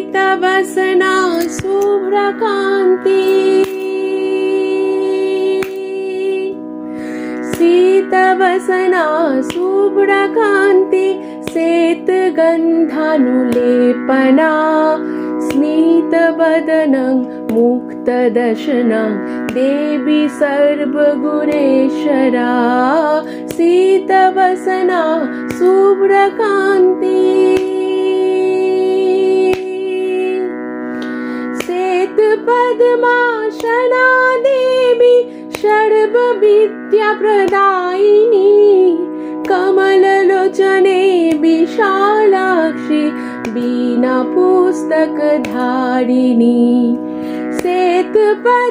शीतवसना शुभ्रकान्ति शीतवसना शुभ्रकान्ति श्वेतगन्धानुलेपना स्मितवदनं मुक्तदर्शनं देवी सर्वगुणेश्वरा शीतवसना शुभ्रकान्ति श्वेतपद्मासना देवी सर्वविद्याप्रदायिनी कमललोचने विशालाक्षी वीणापुस्तकधारिणी श्वेतपद्मासना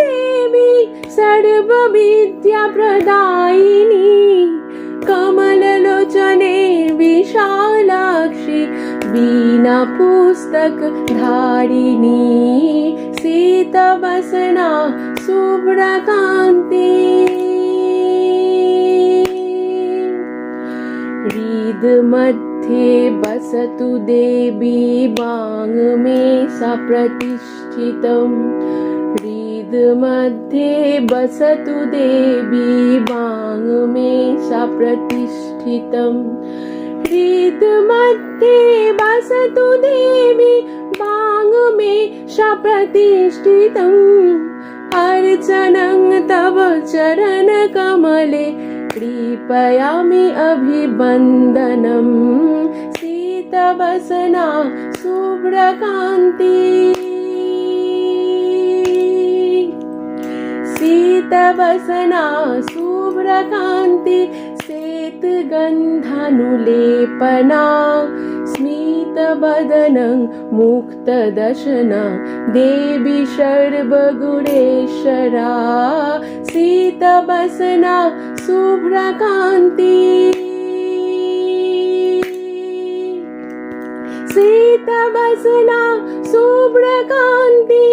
देवी सर्वविद्याप्रदायिनी कमललोचने विशालाक्षी वीणापुस्तकधारिणी शीतवसना शुभ्रकान्ति हृदमध्ये वसतु देवी वाङ्मे सा प्रतिष्ठितम् हृदमध्ये वसतु देवी वाङ्मे सा प्रतिष्ठितम् हृदमध्ये वसतु देवी वाङ्मे सा प्रतिष्ठितम् अर्चनं तव चरणकमले कृपयामि अभिवन्दनं शीतवसना शुभ्रकान्ति शीतवसना शुभ्रकान्ति श्वेतगन्धानुलेपना स्मितवदनं मुक्तदर्शनं देवी सर्वगुणेश्वरा शीतवसना शुभ्रकान्ति शीतवसना शुभ्रकान्ति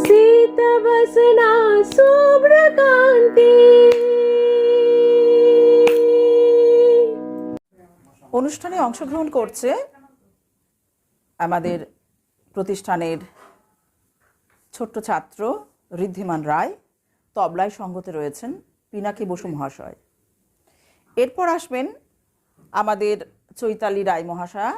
शीतवसना शुभ্রকান্তি। অনুষ্ঠানে অংশগ্রহণ করছে আমাদের প্রতিষ্ঠানের ছোট্ট ছাত্র ঋদ্ধিমান রায়, তবলায় সঙ্গতে রয়েছেন পিনাকি বসু মহাশয়। এরপর আসবেন আমাদের চৈতালি রায় মহাশয়া।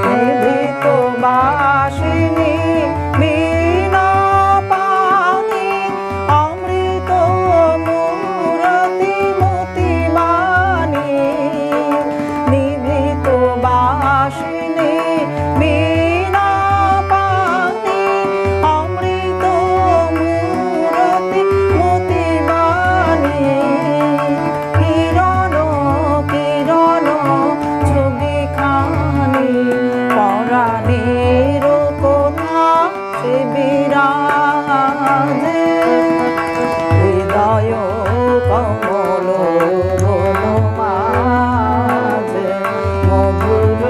নিভৃত বাসিনী বীণা পানি অমৃত মূরতি মতি বাণী নিভৃত বাসিনী বীণা পানি অমৃত মূরতি মতি বাণী কিরণ কিরণ ছবি খানি পরাণের কোথা সে বিরাজে হৃদয় কমল মাঝে মধুর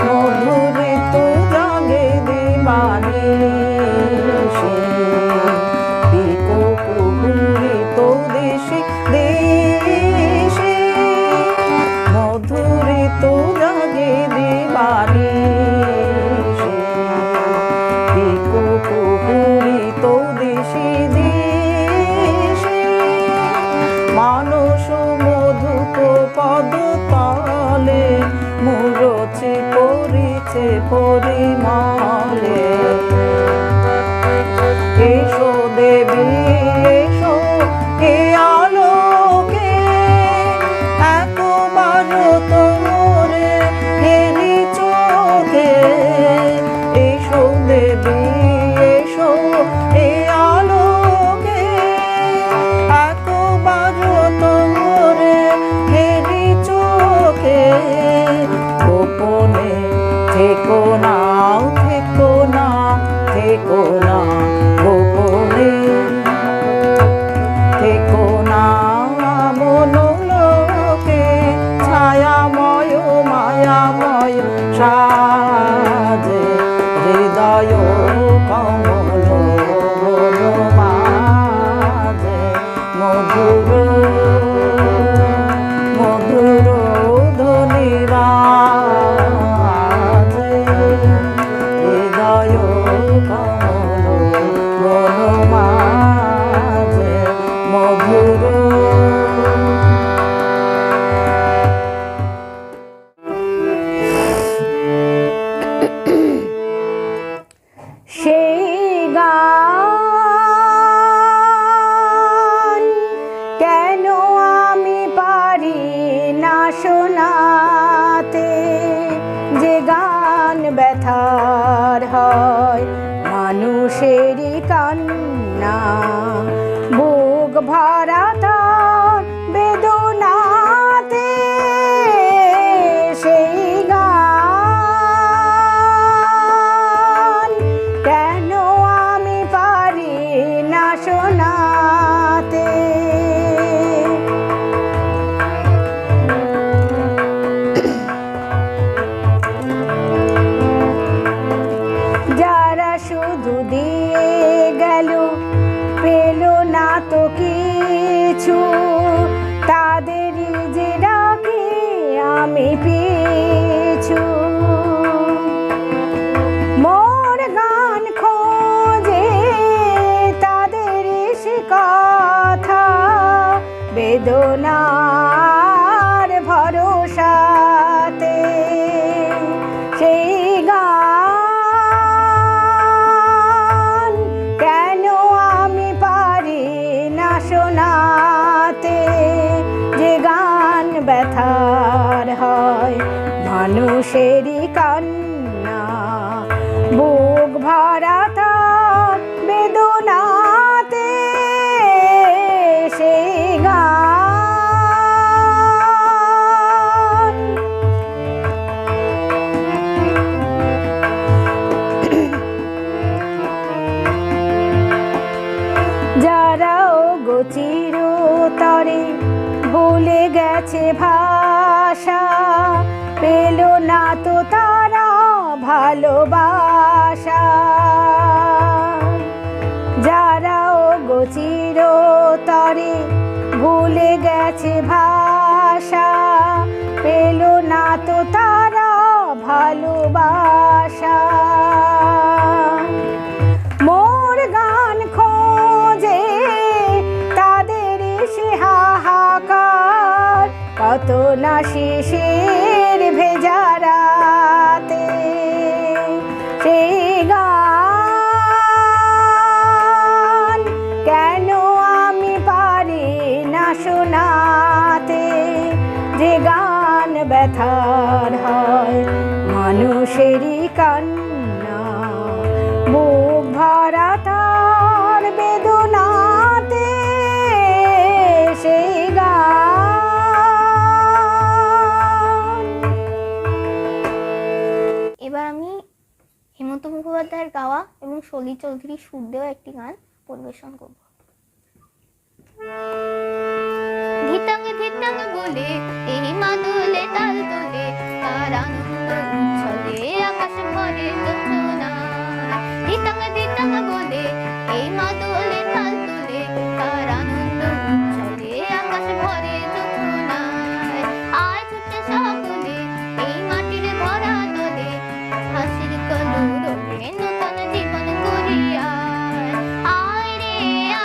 মধুরিত জাগে দিবানি পিকো কুহুরিত দেশে দেশে মধুরিত জাগে দিবানি পিকো কুহুরিত দেশে দেশে মানস মধুক পদ তলে মুরচি পরিছে পরিমলে এসো দেবী এসো এ আলোকে একবার তোরে হেরি চোখে এসো দেবী এসো এ আলোকে একবার তোরে হেরি চোখে গোপনে থেকো না থেকো না থেকো না গোপনে থেকো না মনোলোকে ছায়াময় মায়াময় সাজে হৃদয় কমল মাঝে মধুর মধুর ধ্বনি বাজে হৃদয় কমল মাঝে মধুর সেই গান কেন আমি পারি না শোনাতে যে গান ব্যথার হয় মানুষেরই কান্না বুক ভরা তার বেদনাতে সেই গান কেন আমি পারি না শোনাতে যারা শুধু দিয়ে গেল পেল না তো কিছু তাদেরই যে ডাকে আমি পিছু মোর গান খোঁজে তাদের সে কথা বেদনার ভরসাতে সেই গান কেন আমি পারি না শোনাতে যে গান ব্যথার হয় মানুষেরই কান্না বুক ভরা তার বেদনাতে সেই গান যারা গো চিরতরে ভুলে গেছে ভাষা পেল না তো তারা ভালোবাসা যারা গো চিরতরে ভুলে গেছে ভাষা পেল না তো তারা ভালো কিসেরই কান্না, বুক ভরা তার বেদনাতে সেই গান। এবার আমি হেমন্ত মুখোপাধ্যায়ের গাওয়া এবং সলি চৌধুরীর সুর দেওয়া একটি গান পরিবেশন করব। ধিতাং ধিতাং বলে এই মাদলে তাল তোলে, তার আনন্দ উচ্ছলে আকাশ ভরে যোছনা। ধিতাং ধিতাং বলে এই মাদলে তাল তোলে, তার আনন্দ উচ্ছলে আকাশ ভরে যোছনা। আয় ছুটে সকলে এই মাটির ধরা তলে, হাসির কলরবে নূতন জীবন করিয়া। আয় রে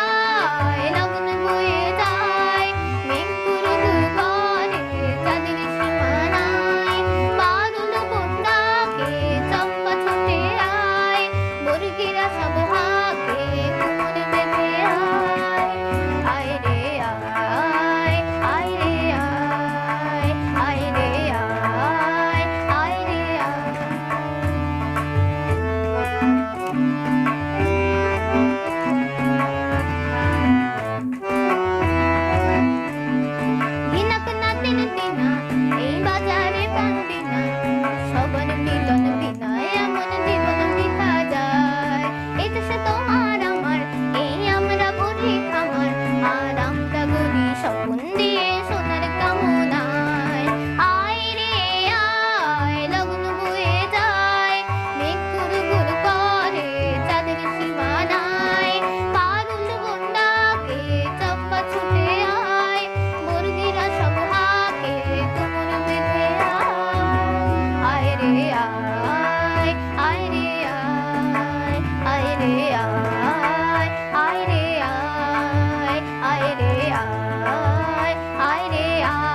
আয় লগন বয়ে যায়, মেঘ কুরুল করে চাঁদের সীমানায়। বাদল বন্যাকে চম্পা ছুটে আয়, বর্গিরা সব হাকে কুমোর বেঁধে আয়। আয় রে আয়, আয় রে আয়, আয় রে আয়, আয় রে আয়। দিনাক নাতির দিনা এই বাজারে পান্তিনা, সবার মিলন বিনায় এমন জীবন বৃথা যায়। এই দেশে তোমার আমার, এই আমরা গড়ি খামার, আর আমরা গড়ি স্বপ্ন দিয়ে সোনার কামনায়। আয় রে আয় লগন বয়ে যায়, মেঘ গুড় করে চাঁদের সীমানায়। পারুল বন্যাকে চম্পা ছুটে আয়, বর্গিরা সব হাকে কোমর বেঁধে আয়। আয় রে আয়, আয় রে আয়, আয় রে আয়, আয় রে আয়, আয় রে আয়, আয় রে আয়।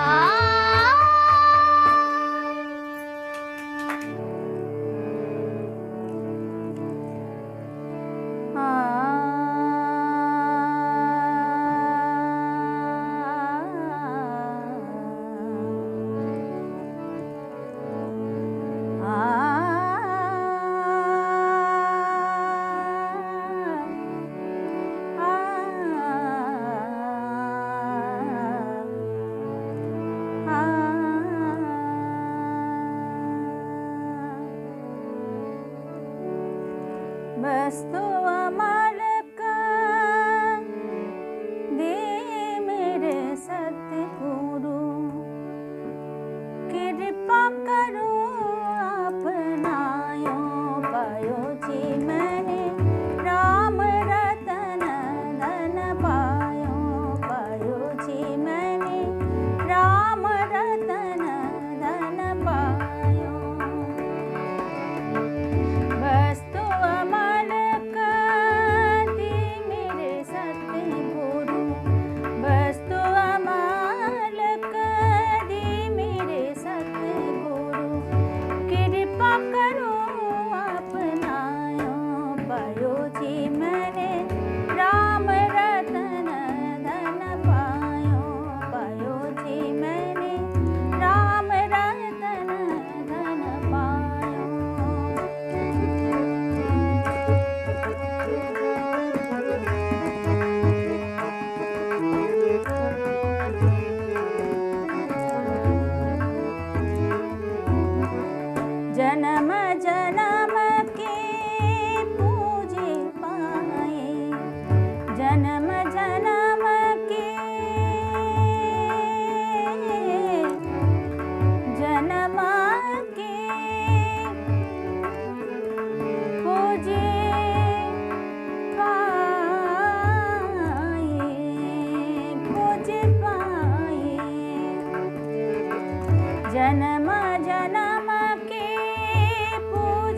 बस तो अमल कर दे मेरे सतगुरु, कृपा करो अपनायो पायो जी मैंने राम रतन धन पायो। पायो जी मैंने राम रतन धन पायो। बस तो अमल कर दे मेरे सतगुरु, बस तो अमल कर दे मेरे सतगुरु, कृपा करो अपनायो पायो जी मैंने राम रतन धन पायो। पायो जी मैंने राम रतन धन पायो। जन्म जन्म के पूजे पाए, जन्म जन्म के जन्म के पूजे पाए, पूजे पाए। जन्म जन्म के पूजे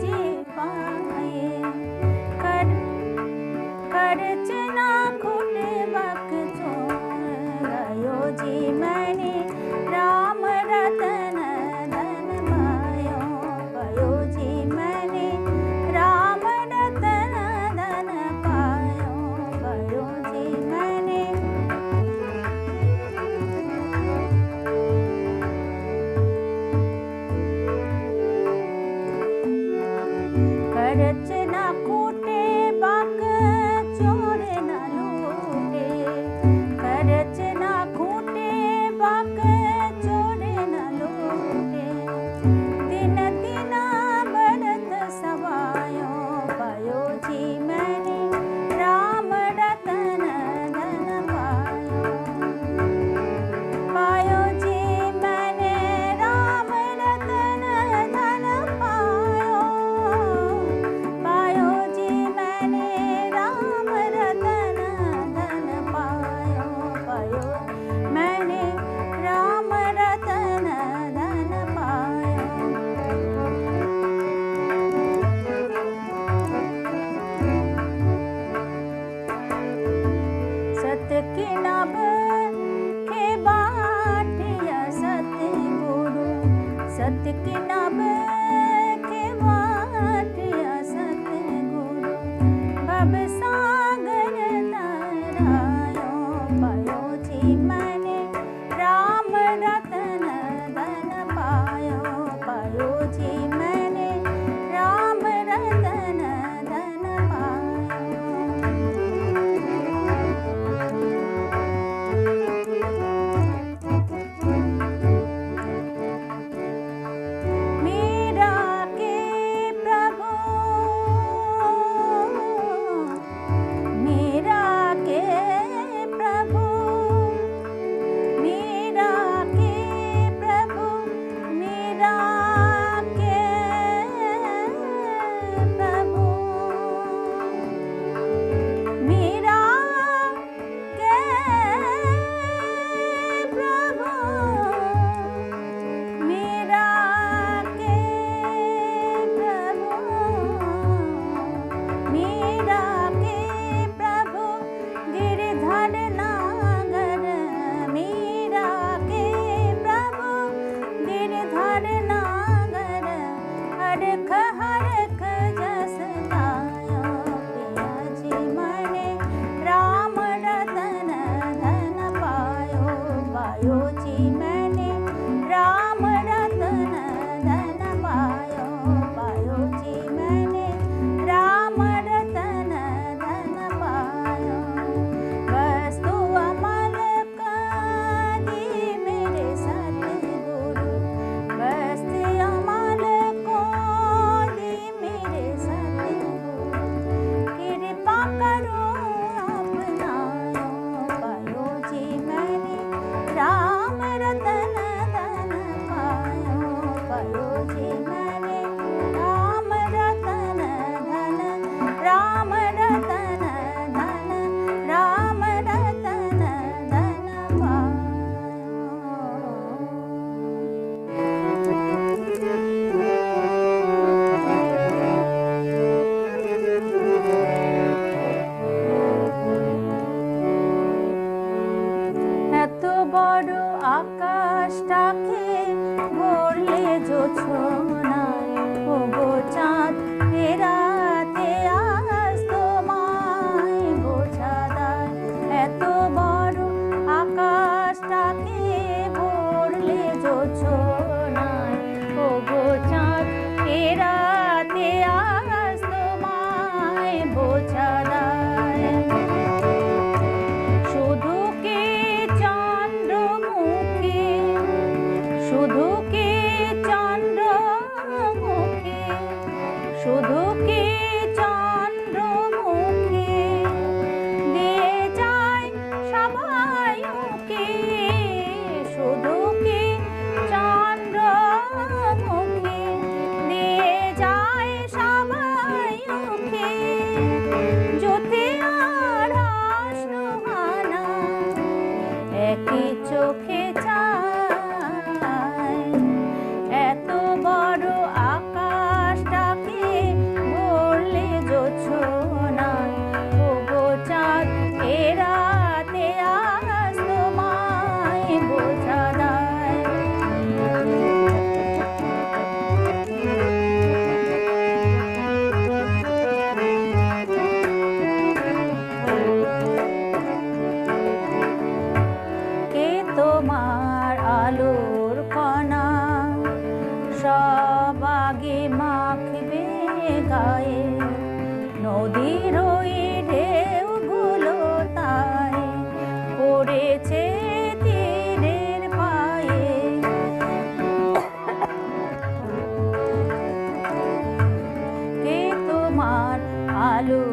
শুধু কি চন্দ্রমুখী দিয়ে যায় সবাই উকি, শুধু কি চন্দ্রমুখী দিয়ে যায় সবাই উকি, জ্যোতি আর হাসনোহানা একই চোখে চায়, এত বড় আকাশটাকে ভরলে জোছনায়, ওগো চাঁদ এ রাতে আজ তোমায় বোঝা দায়। কে তোমার আলোর কণা সব আগে মাখবে গায়ে, নদীর ওই ঢেউগুলো তাই পড়েছে তীরের পায়ে, কে তোমার আলো